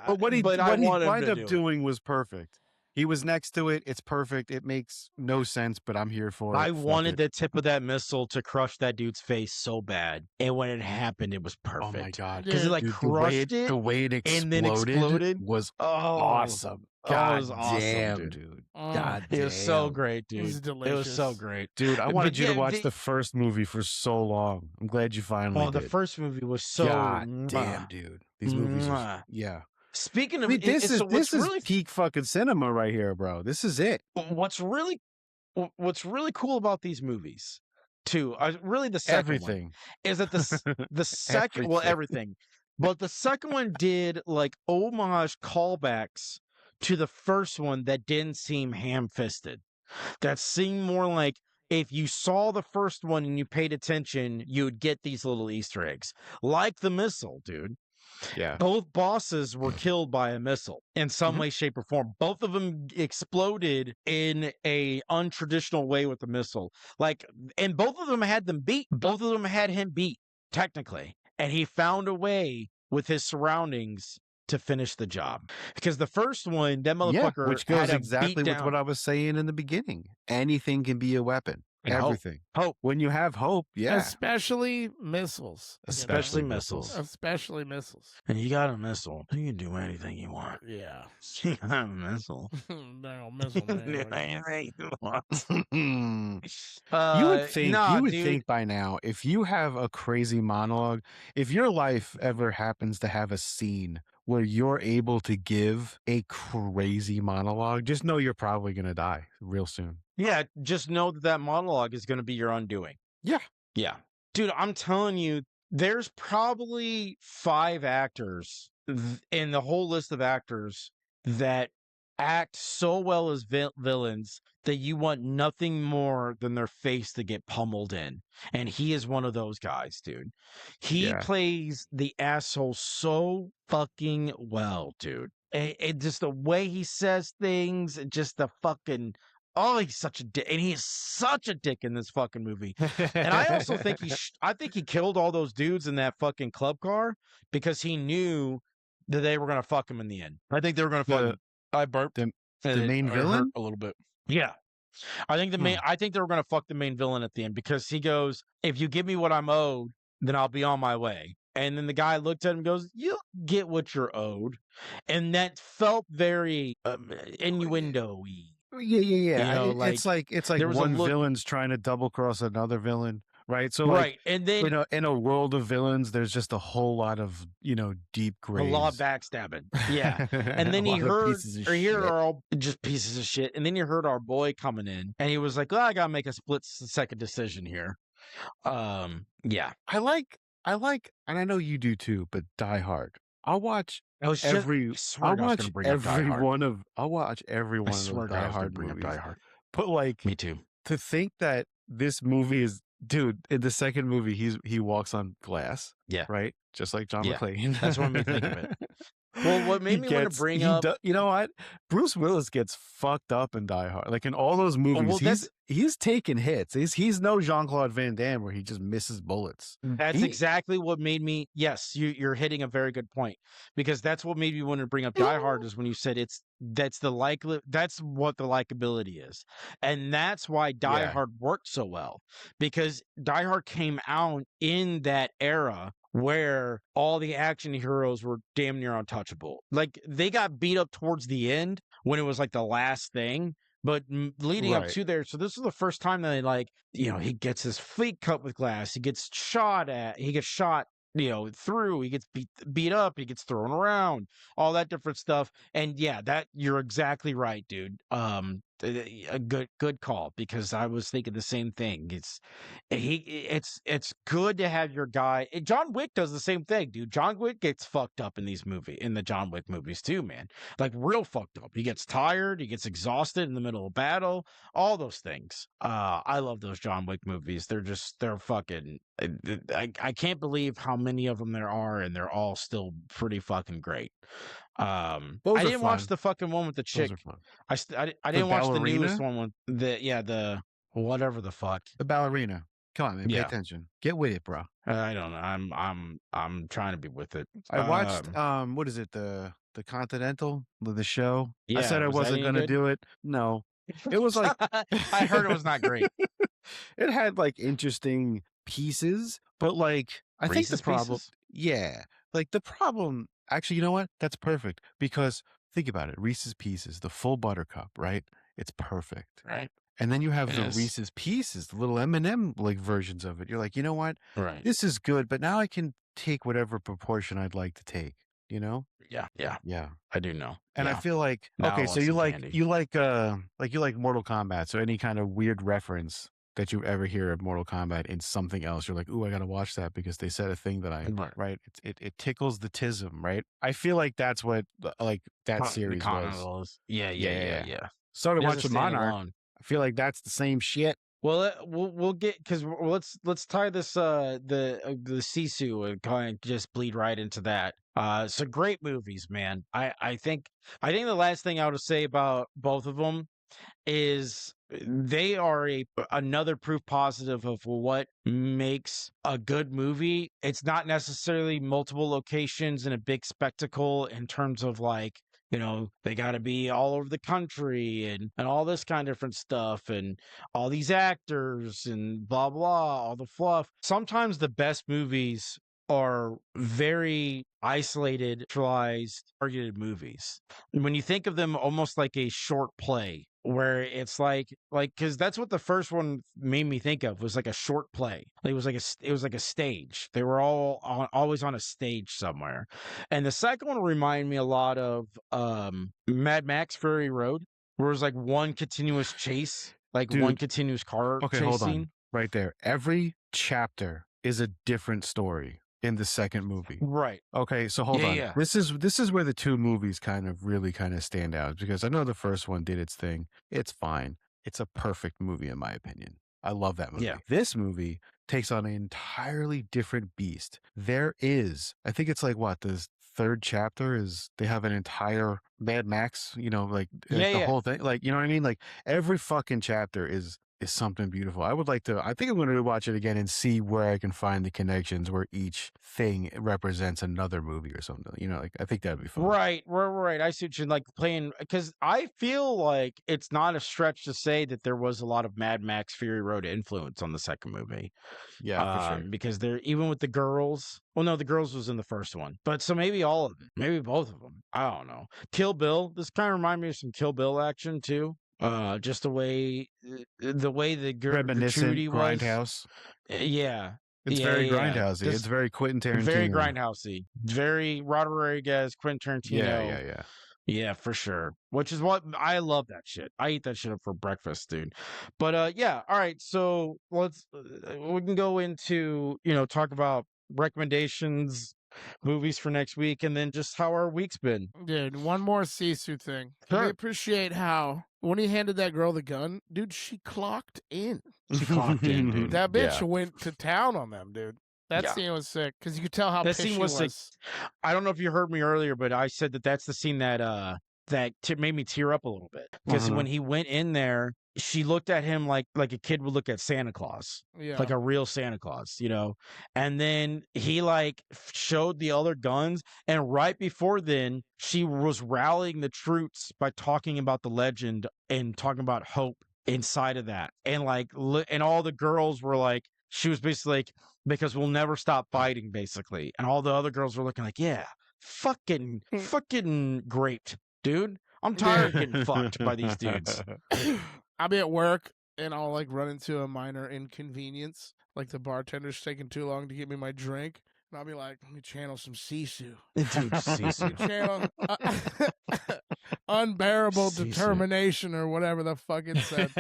But what he wound up doing was perfect. He was next to it. It's perfect. It makes no sense, but I'm here for it. I wanted the tip of that missile to crush that dude's face so bad. And when it happened, it was perfect. Oh my God. Because it crushed it. The way it exploded, and then exploded was awesome. God, it was awesome, damn, dude. God damn. It was so great, dude. It was delicious. It was so great. Dude, I wanted you to watch the first movie for so long. I'm glad you finally did. The first movie was so... God damn, dude. These movies are... Yeah. Speaking of, this is really peak fucking cinema right here, bro. This is it. What's really cool about these movies, too, really the second one, is that the second, well, everything, but the second one did like homage callbacks to the first one that didn't seem ham-fisted. That seemed more like, if you saw the first one and you paid attention, you would get these little Easter eggs, like the missile, dude. Yeah. Both bosses were killed by a missile in some way, shape, or form. Both of them exploded in a untraditional way with the missile. Like, and both of them had them beat. Both of them had him beat, technically. And he found a way with his surroundings to finish the job. Because the first one, that motherfucker, which goes had exactly with what I was saying in the beginning. Anything can be a weapon. And everything. Hope. When you have hope, Especially missiles. Especially missiles. Especially missiles. And you got a missile. You can do anything you want. Yeah. You got a missile. No, missile man. Do anything you want. You would think by now, if you have a crazy monologue, if your life ever happens to have a scene where you're able to give a crazy monologue, just know you're probably going to die real soon. Yeah, just know that monologue is going to be your undoing. Yeah. Yeah. Dude, I'm telling you, there's probably 5 actors in the whole list of actors that act so well as villains that you want nothing more than their face to get pummeled in. And he is one of those guys, dude. He plays the asshole so fucking well, dude. And just the way he says things, just the fucking oh, he's such a dick, and he is such a dick in this fucking movie. And I also think I think he killed all those dudes in that fucking club car because he knew that they were gonna fuck him in the end. I think they were gonna fuck him. I burped. The main villain a little bit. Yeah, I think I think they were gonna fuck the main villain at the end because he goes, "If you give me what I'm owed, then I'll be on my way." And then the guy looked at him and goes, "You'll get what you're owed," and that felt very innuendo-y. Yeah. You know, it's like there was one villain's trying to double cross another villain, right? So right, and then in a world of villains, there's just a whole lot of deep graves, a lot of backstabbing. Yeah, and then he heard here are all just pieces of shit, and then you heard our boy coming in, and he was like, "Oh, I gotta make a split-second decision here." Yeah, I like, and I know you do too, but Die Hard. I'll watch every one of those Die Hard movies. But like, me too. To think that this movie is, dude, in the second movie, he walks on glass. Yeah. Right? Just like John McClane. That's what made me think of it. Well, what made me want to bring up... you know what? Bruce Willis gets fucked up in Die Hard. Like in all those movies, he's taking hits. He's no Jean-Claude Van Damme where he just misses bullets. That's exactly what made me... Yes, you're hitting a very good point. Because that's what made me want to bring up Die Hard is when you said that's what the likability is. And that's why Die Hard worked so well. Because Die Hard came out in that era where all the action heroes were damn near untouchable. Like, they got beat up towards the end when it was like the last thing, but leading up to there. So this is the first time that he gets his feet cut with glass. He gets shot, through, he gets beat up, he gets thrown around, all that different stuff. And yeah, that you're exactly right, dude. A good call, because I was thinking the same thing. It's good to have your guy. John Wick does the same thing, dude. John Wick gets fucked up in the John Wick movies too, man. Like real fucked up. He gets tired, he gets exhausted in the middle of battle, all those things. I love those John Wick movies. They're fucking... I can't believe how many of them there are, and they're all still pretty fucking great. I didn't watch the fucking one with the chick. I didn't watch the newest one with the whatever the fuck. The ballerina. Come on, man, pay attention. Get with it, bro. I don't know. I'm trying to be with it. I watched what is it, the Continental, the show? Yeah, I said I wasn't gonna do it. No. It was like I heard it was not great. It had like interesting pieces, but like I think the problem actually, you know what? That's perfect, because think about it. Reese's Pieces, the full buttercup, right? It's perfect. Right. And then you have the Reese's Pieces, the little M&M like versions of it. You're like, you know what? Right. This is good, but now I can take whatever proportion I'd like to take, you know? Yeah. I do know. And I feel like, okay, so you like Mortal Kombat, so any kind of weird reference that you ever hear of Mortal Kombat in something else, you're like, ooh, I gotta watch that because they said a thing that right? It tickles the tism, right? I feel like that's what like that series was. Yeah. Started watching Monarch. I feel like that's the same shit. Well, we'll get, because let's tie this the SISU and kind of just bleed right into that. So great movies, man. I think the last thing I would say about both of them is they are another proof positive of what makes a good movie. It's not necessarily multiple locations and a big spectacle in terms of like, they got to be all over the country and all this kind of different stuff and all these actors and blah, blah, all the fluff. Sometimes the best movies are very isolated, targeted movies. When you think of them almost like a short play, where it's like because that's what the first one made me think of, was like a short play. It was like a stage. They were always on a stage somewhere. And the second one reminded me a lot of Mad Max Fury Road, where it was like one continuous chase. like Dude, one continuous car okay, chase hold on. scene. Right there. Every chapter is a different story in the second movie. Right. Okay, so hold on. Yeah. This is where the two movies really stand out, because I know the first one did its thing. It's fine. It's a perfect movie in my opinion. I love that movie. Yeah. This movie takes on an entirely different beast. There is, I think it's like what, the third chapter is they have an entire Mad Max, the whole thing. Like, you know what I mean? Like every fucking chapter is something beautiful. I think I'm going to watch it again and see where I can find the connections where each thing represents another movie or something. Like I think that'd be fun. Right. I see what you're like playing, because I feel like it's not a stretch to say that there was a lot of Mad Max Fury Road influence on the second movie. Yeah, for sure. Because they're even with the girls. Well, no, the girls was in the first one, but so maybe all of them, maybe both of them. I don't know. Kill Bill. This kind of reminds me of some Kill Bill action too. Just the way the Reminiscent gratuity was. Grindhouse. Yeah. It's very grindhousey. It's very Quentin Tarantino. Very grindhousey. Very Rodriguez, Quentin Tarantino. Yeah. Yeah, for sure. Which is what I love that shit. I eat that shit up for breakfast, dude. But yeah, all right. So let's we can go into, talk about recommendations, movies for next week, and then just how our week's been. Dude, one more Sisu thing. Sure. I appreciate how when he handed that girl the gun, dude, she clocked in. She clocked in, dude. That bitch went to town on them, dude. That scene was sick because you could tell how that pissed scene she was sick. I don't know if you heard me earlier, but I said that that's the scene that made me tear up a little bit, because when he went in there, she looked at him like a kid would look at Santa Claus, like a real Santa Claus, and then he showed the other guns, and right before then she was rallying the troops by talking about the legend and talking about hope inside of that, and and all the girls were like, she was basically like, because we'll never stop fighting, basically, and all the other girls were looking like, yeah, fucking great, dude. I'm tired of getting fucked by these dudes. I'll be at work and I'll run into a minor inconvenience, like the bartender's taking too long to get me my drink, and I'll be like, let me channel some Sisu. Dude, Sisu. Channel unbearable Sisu. Determination or whatever the fuck it said.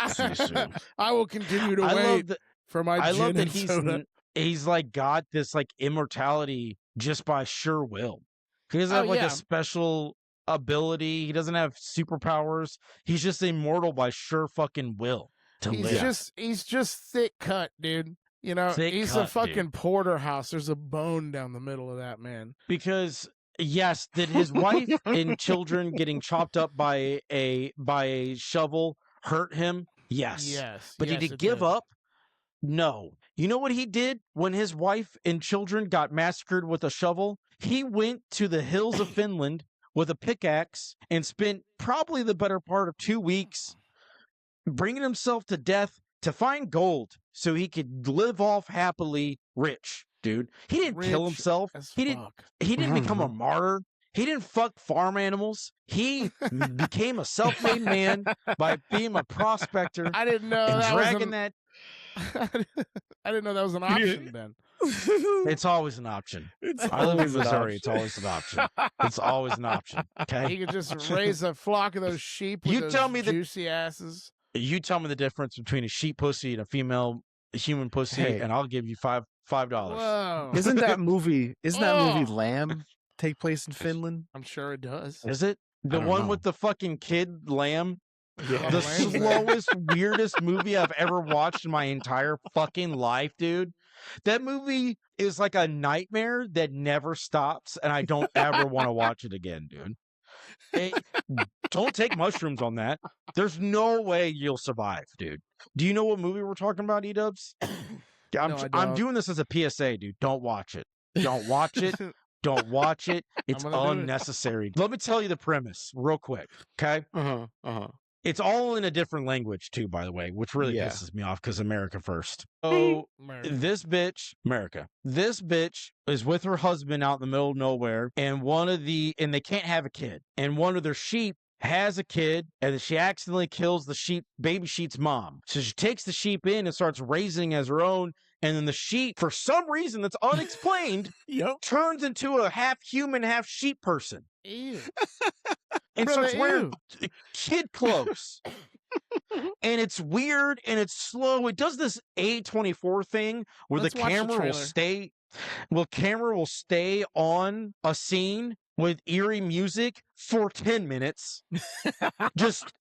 Sisu. I will continue to wait for my I gin love that and soda. he's got this immortality just by sheer will. He doesn't have a special ability. He doesn't have superpowers. He's just immortal by sheer fucking will to live. He's just thick cut, dude. He's a fucking porterhouse. There's a bone down the middle of that man. Because yes, did his wife and children getting chopped up by a shovel hurt him? Yes. But did he give up? No. You know what he did when his wife and children got massacred with a shovel? He went to the hills of Finland with a pickaxe and spent probably the better part of 2 weeks bringing himself to death to find gold so he could live off happily rich, dude. He didn't kill himself. He didn't become a martyr. He didn't fuck farm animals. He became a self-made man by being a prospector. I didn't know and that dragging that. I didn't know that was an option then. It's always an option. I live in Missouri. It's always an option. It's always an option. Okay. He could just raise a flock of those sheep with those juicy asses. You tell me the difference between a sheep pussy and a female human pussy, and I'll give you $5. Whoa. Isn't that movie Lamb take place in Finland? I'm sure it does. Is it? The one with the fucking kid lamb? Yeah. The slowest, weirdest movie I've ever watched in my entire fucking life, dude. That movie is like a nightmare that never stops, and I don't ever want to watch it again, dude. Don't take mushrooms on that. There's no way you'll survive, dude. Do you know what movie we're talking about, E-dubs? I'm doing this as a PSA, dude. Don't watch it. Don't watch it. Don't watch it. It's unnecessary. Let me tell you the premise real quick, okay? It's all in a different language, too, by the way, which really pisses me off because America first. So, this bitch is with her husband out in the middle of nowhere, and they can't have a kid. And one of their sheep has a kid, and she accidentally kills the baby sheep's mom. So she takes the sheep in and starts raising as her own, and then the sheep, for some reason that's unexplained, turns into a half human, half sheep person. Ew. And starts wearing kid clothes. And it's weird and it's slow. It does this A24 thing where Let's the watch the camera will trailer. stay on a scene with eerie music for 10 minutes.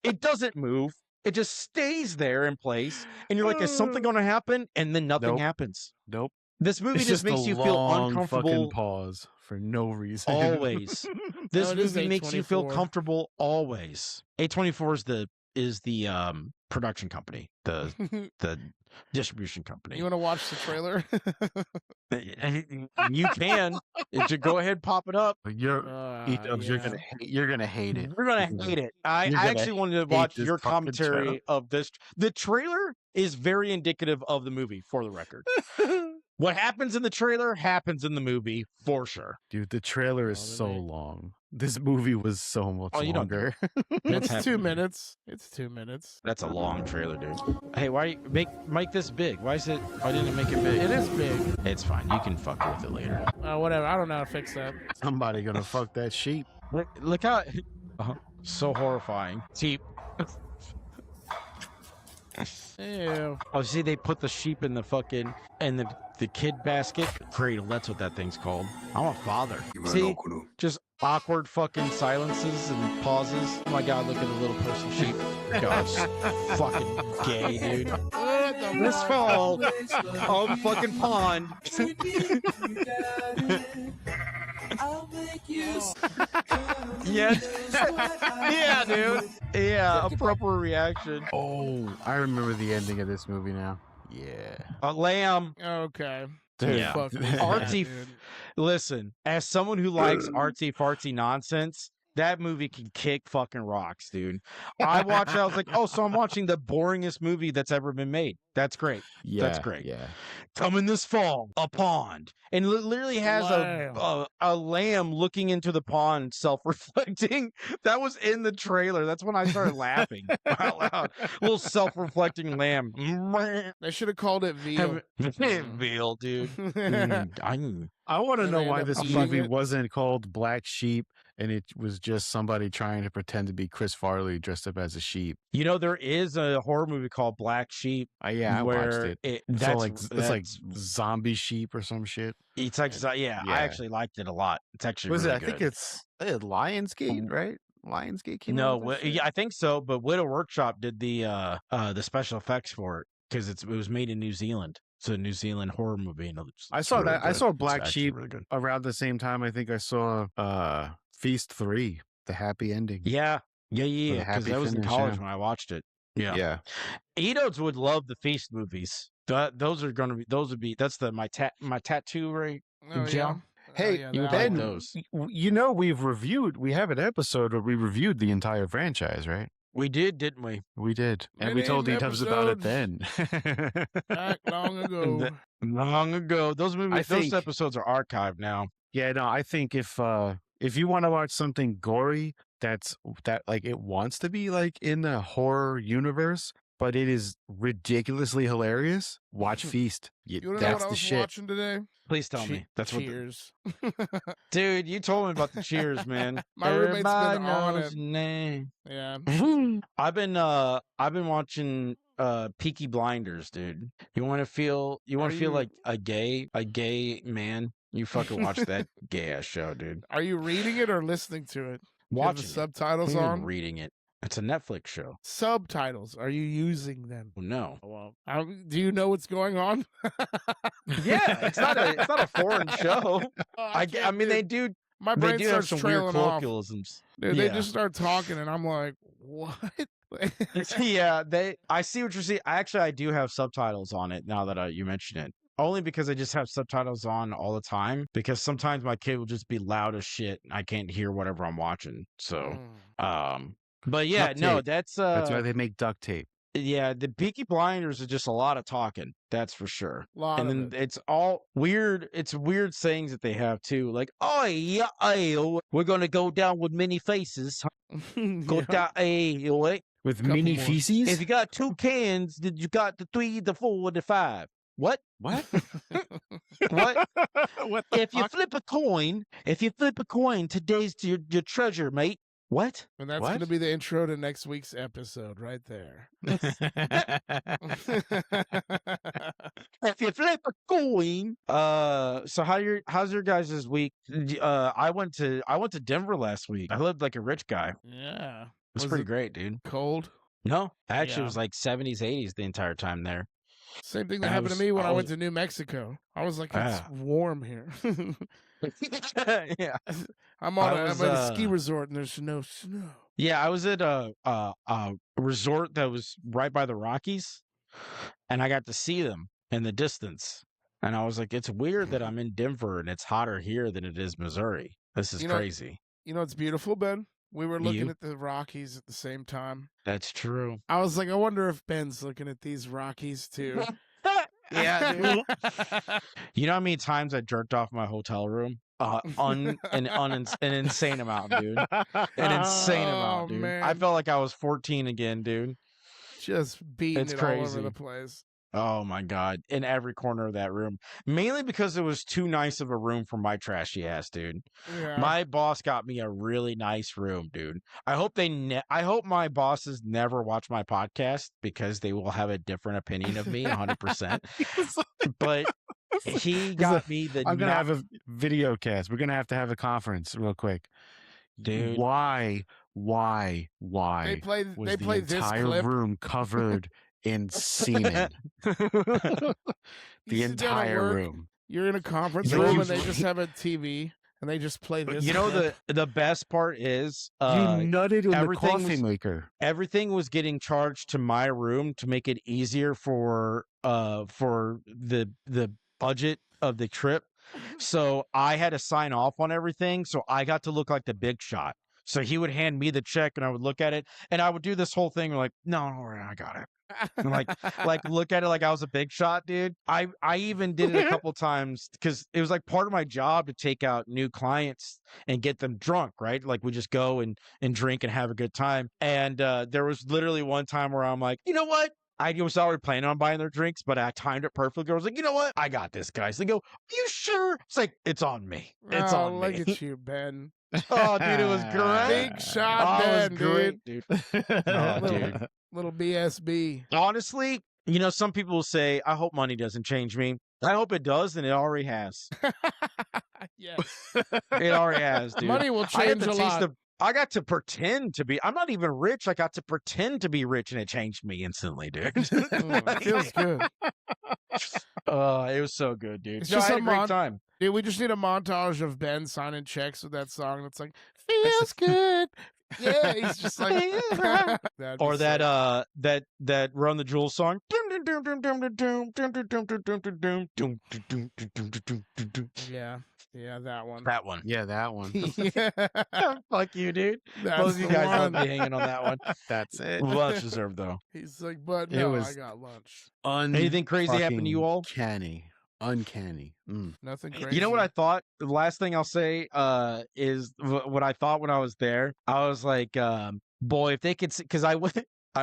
It doesn't move. It just stays there in place. And you're like, is something going to happen? And then nothing happens. Nope. This movie It's just just a makes you feel long fucking uncomfortable pause for no reason. always. This No, it is movie makes you feel A24. comfortable always. A24 is the production company, the distribution company. You want to watch the trailer? You can. Just go ahead, pop it up. You're yeah. you're gonna hate it. You're gonna hate it. I You're gonna actually wanted to hate watch this your fucking trailer. commentary of this. The trailer is very indicative of the movie, for the record. What happens in the trailer happens in the movie for sure. Dude, the trailer is so long. This movie was so much longer. It's 2 minutes. It's 2 minutes. That's a long trailer, dude. Hey, why make this big? Why didn't it make it big? It is big. It's fine. You can fuck with it later. Whatever. I don't know how to fix that. Somebody gonna fuck that sheep. Look how so horrifying. See. Ew. Oh, see, they put the sheep in the kid basket. Cradle, that's what that thing's called. I'm a father. See, just awkward fucking silences and pauses. Oh my god, look at the little person sheep. Gosh, fucking gay, dude. This fall of fucking pond. Yeah, dude. Yeah, a proper reaction. Oh, I remember the ending of this movie now. Yeah. A lamb. Okay. Dude, Yeah. Fuck this Artsy. dude. Listen, as someone who likes artsy fartsy nonsense, that movie can kick fucking rocks, dude. I was like, oh, so I'm watching the boringest movie that's ever been made. That's great. Yeah, That's great. Yeah. Coming this fall, a pond. And literally has a lamb looking into the pond, self-reflecting. That was in the trailer. That's when I started laughing out loud. Little self-reflecting lamb. They should have called it veal. Veal, dude. I want to And know they why end up this eating movie it. wasn't called Black Sheep and it was just somebody trying to pretend to be Chris Farley dressed up as a sheep. You know, there is a horror movie called Black Sheep. Yeah, I watched it. That's it's like zombie sheep or some shit. It's like, yeah, I actually liked it a lot. It's actually Was really it? good. I think it's Lionsgate, right? Lionsgate came out No, with that shit? yeah, I think so. But Widow Workshop did the special effects for it because it was made in New Zealand. It's a New Zealand horror movie. And I saw that. I saw Black It's Sheep really good. around the same time. I think I saw Feast 3, the happy ending. Yeah. Because happy I was in finish, college yeah. when I watched it. Yeah. Yeah. Edodes would love the Feast movies. Those would be. That's my tattoo right. Oh, Gel. yeah. Hey, yeah, you would that like one. those. You know, we have an episode where we reviewed the entire franchise, right? We did, didn't we? We did. And Many we told details about it episodes. then. Back long ago. Long ago. Those movies, those episodes are archived now. Yeah, no, I think if you want to watch something gory that like it wants to be like in the horror universe, but it is ridiculously hilarious, watch Feast. You want to know That's what I the was shit. watching today? Please tell me. That's Cheers. Dude, you told me about the Cheers, man. My roommate's been Everybody on knows it. name. Yeah. I've been watching Peaky Blinders, dude. You want to feel like a gay man? You fucking watch that gay ass show, dude. Are you reading it or listening to it? Watching the subtitles it. on. Reading it. It's a Netflix show. Subtitles. Are you using them? No. Well, do you know what's going on? Yeah, it's not a foreign show. I mean, they do. My They brain do have starts some weird trailing off. colloquialisms. Dude, they Yeah. just start talking, and I'm like, what? Yeah, I see what you're saying. I do have subtitles on it now that you mention it. Only because I just have subtitles on all the time. Because sometimes my kid will just be loud as shit, and I can't hear whatever I'm watching. So, but yeah, Duct no, tape. that's That's why they make duct tape. yeah, the Peaky Blinders is just a lot of talking. That's for sure. Lot And of then it. it's all weird. It's weird sayings that they have too, like "Oh yeah, we're gonna go down with many faces. Go down, wait. With Couple mini more. feces? If you got 2 cans, then you got the 3, the 4, the 5. What? What? What? What If you flip a coin, today's your treasure, mate. What? And that's going to be the intro to next week's episode right there. If you flip a coin. So how's your guys' week? I went to Denver last week. I lived like a rich guy. Yeah. It was pretty great, dude. Cold? No, actually it was like 70s, 80s the entire time there. Same thing that happened to me when I went to New Mexico. I was like, it's warm here. Yeah. I'm at a ski resort and there's no snow. Yeah, I was at a resort that was right by the Rockies, and I got to see them in the distance. And I was like, it's weird that I'm in Denver and it's hotter here than it is Missouri. This is crazy. You know, it's beautiful, Ben. We were looking at the Rockies at the same time. That's true. I was like, I wonder if Ben's looking at these Rockies too. Yeah, dude. You know how many times I jerked off my hotel room? An insane amount, dude. An insane amount, dude. Man. I felt like I was 14 again, dude. Just beating it all over the place. Oh my God. In every corner of that room. Mainly because it was too nice of a room for my trashy ass, dude. Yeah. My boss got me a really nice room, dude. I hope I hope my bosses never watch my podcast because they will have a different opinion of me 100%. But he got me the I'm gonna have a video cast. We're gonna have to have a conference real quick. Dude. Why they played the entire room covered in semen? The entire room. You're in a conference room and they just have a TV and they just play this. You know, the best part is you nutted in the coffee maker. Everything was getting charged to my room to make it easier for the budget of the trip. So I had to sign off on everything. So I got to look like the big shot. So he would hand me the check and I would look at it and I would do this whole thing like, no, I got it. And like look at it like I was a big shot, dude. I even did it a couple times because it was like part of my job to take out new clients and get them drunk, right? Like we just go and drink and have a good time. And there was literally one time where I'm like, you know what? I was already planning on buying their drinks, but I timed it perfectly. I was like, you know what? I got this, guys. They go, are you sure? It's like, it's on me. It's on me. Look at you, Ben. Oh, dude, it was great. Big shot, Ben, great, dude. Oh, dude. Little BSB. Honestly, you know, some people will say, I hope money doesn't change me. I hope it does, and it already has. Yes. It already has, dude. Money will change a lot. I got to pretend to be, I'm not even rich. I got to pretend to be rich and it changed me instantly, dude. It feels good. It was so good, dude. It's just a great time. Dude, we just need a montage of Ben signing checks with that song. It's like, feels good. Yeah, he's just like, or that Run the Jewels song. Yeah, that one. That one. Yeah, that one. Yeah. Fuck you, dude. Most of you guys love me hanging on that one. That's it. Well deserved, though. He's like, but no, I got lunch. Anything crazy happened to you all? Uncanny. Nothing crazy. You know what I thought? The last thing I'll say is what I thought when I was there. I was like, boy, if they could see, because I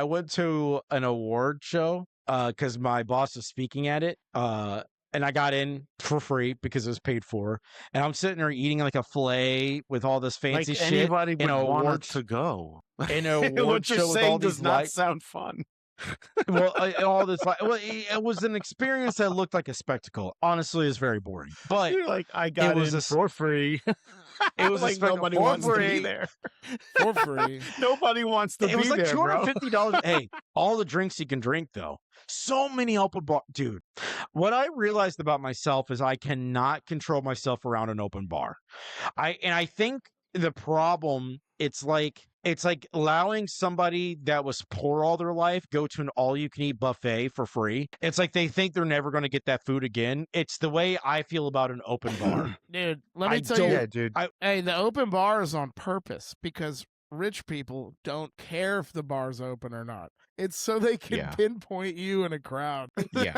went to an award show because my boss was speaking at it. And I got in for free because it was paid for. And I'm sitting there eating like a filet with all this fancy shit. Anybody would want to go. In an award show with all these does not sound fun. Well, all this it was an experience that looked like a spectacle. Honestly, it's very boring. But you're like, I got it for free. It was like nobody wants to be there for free. Nobody wants to be there. It was like $250. Hey, all the drinks you can drink though. So many open bar, dude. What I realized about myself is I cannot control myself around an open bar. I think the problem it's like allowing somebody that was poor all their life go to an all-you-can-eat buffet for free. It's like they think they're never going to get that food again. It's the way I feel about an open bar. Dude, let me tell you. Dude. Hey, the open bar is on purpose because rich people don't care if the bar's open or not. It's so they can pinpoint you in a crowd. Yeah.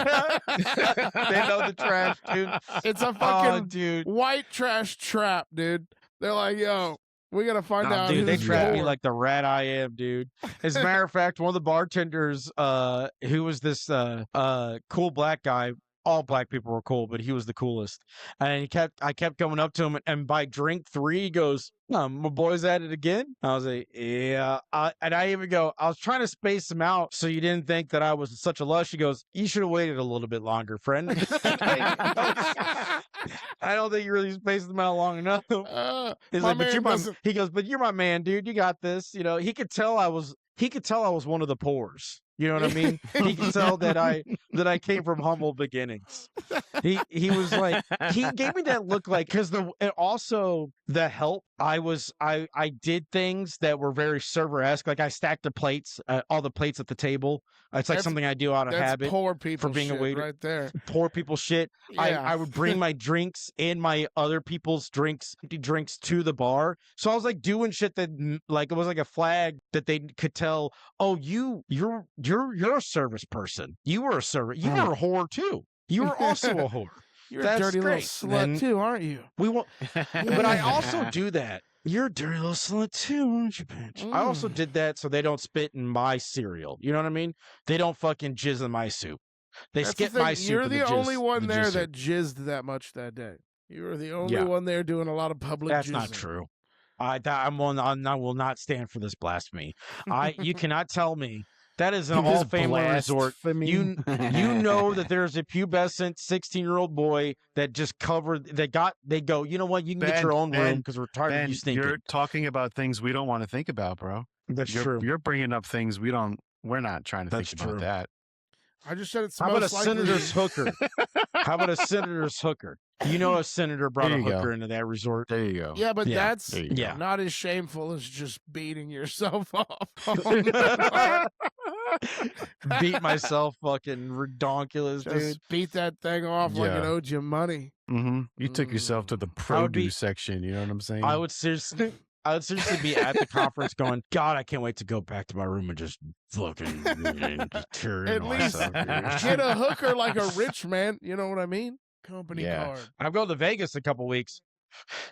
They know the trash, dude. It's a fucking white trash trap, dude. They're like, yo, we got to find out. Dude, they trap me like the rat I am, dude. As a matter of fact, one of the bartenders, who was this cool black guy, all black people were cool, but he was the coolest. And I kept going up to him, and by drink 3, he goes, "My boy's at it again." I was like, "Yeah." And I even go, I was trying to space him out so you didn't think that I was such a lush. He goes, "You should have waited a little bit longer, friend." I don't think you really spaced them out long enough. He's like, "But you're my," he goes, "But you're my man, dude. You got this." You know, he could tell I was one of the poors. You know what I mean? He could tell that I came from humble beginnings. He was like, he gave me that look like, because also the help, I did things that were very server-esque. Like I stacked the plates, all the plates at the table. It's like something I do out of habit. Poor people for being shit a waiter. right there. Poor people shit. Yeah. I would bring my drinks and my other people's empty drinks to the bar. So I was like doing shit that like it was like a flag that they could tell, "Oh, you're a service person. You were a server. You were a whore too. You were also a whore. You're a dirty little slut too, aren't you?" We won't. But I also do that. You're a dirty little slut too, aren't you, bitch? I also did that so they don't spit in my cereal. You know what I mean? They don't fucking jizz in my soup. They skip my soup. You're the only one there that jizzed that much that day. You were the only one there doing a lot of public jizzing. That's not true. I will not stand for this blasphemy. You cannot tell me. That is an all-family resort. You know that there's a pubescent 16-year-old boy that just they go, "You know what? You can get your own room because we're tired of you stinking." You're talking about things we don't want to think about, bro. That's true. You're bringing up things we're not trying to think about that. I just said it's How about a senator's hooker? How about a senator's hooker? You know, a senator brought a hooker into that resort. There you go. Yeah, but that's not as shameful as just beating yourself off. Beat myself fucking redonkulous, dude. Beat that thing off like it owed you money. Mm-hmm. You took yourself to the produce section. You know what I'm saying? I would seriously be at the conference going, "God, I can't wait to go back to my room and just fucking at least get a hooker like a rich man." You know what I mean? Company card. I'm going to Vegas in a couple weeks.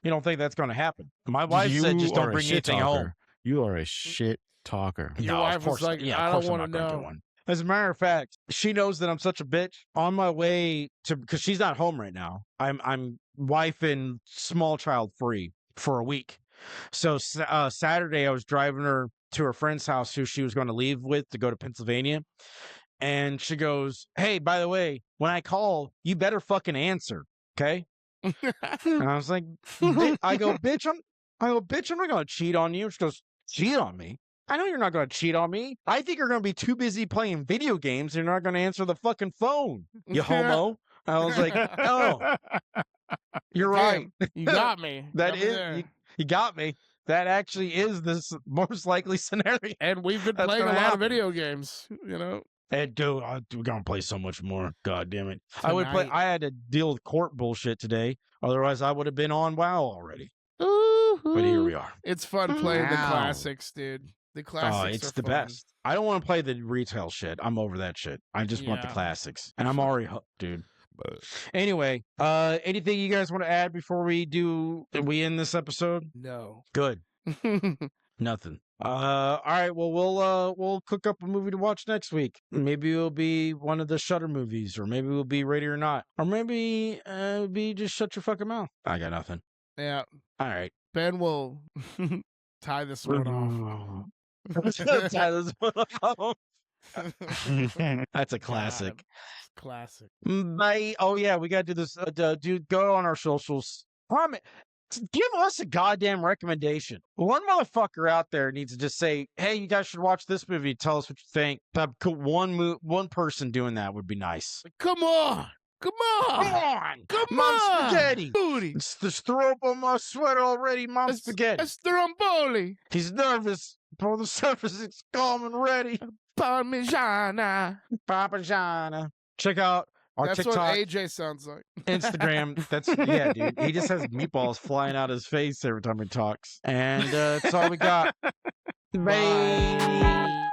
You don't think that's going to happen? My wife said, "Just don't bring anything home." You are a shit talker. Your wife was like, "I don't want to know." As a matter of fact, she knows that I'm such a bitch. On my way to, because she's not home right now. I'm wife and small child free for a week. So Saturday, I was driving her to her friend's house who she was going to leave with to go to Pennsylvania. And she goes, "Hey, by the way, when I call, you better fucking answer, okay?" And I was like, I go, bitch, I'm not going to cheat on you. She goes, "Cheat on me? I know you're not going to cheat on me. I think you're going to be too busy playing video games and you're not going to answer the fucking phone, you homo." I was like, "Oh, you're right. You got me." You got me. That actually is this most likely scenario. And we've been playing a lot of video games, you know. And dude, we're gonna play so much more. God damn it! I had to deal with court bullshit today. Otherwise, I would have been on WoW already. Ooh-hoo. But here we are. It's fun playing the classics, dude. The classics. It's the best. I don't want to play the retail shit. I'm over that shit. I just want the classics, and I'm already hooked, dude. Anyway, anything you guys want to add before we end this episode? No. Good. Nothing. All right. Well, we'll cook up a movie to watch next week. Maybe it'll be one of the Shudder movies, or maybe it'll be Ready or Not, or maybe it'll be just Shut Your Fucking Mouth. I got nothing. Yeah. All right. Ben will tie this one off. Tie this one off. That's a classic. God. Classic. Bye. Oh yeah, we gotta do this. Dude, go on our socials. Give us a goddamn recommendation. One motherfucker out there needs to just say, "Hey, you guys should watch this movie. Tell us what you think." One person doing that would be nice. Come on. Mom spaghetti. Booty. Just throw up on my sweater already. Mom spaghetti. It's Stromboli. He's nervous. Pull the surface. It's calm and ready. Parmigiana. Check out our That's TikTok. what AJ sounds like. Instagram. Dude. He just has meatballs flying out his face every time he talks. And that's all we got. Bye.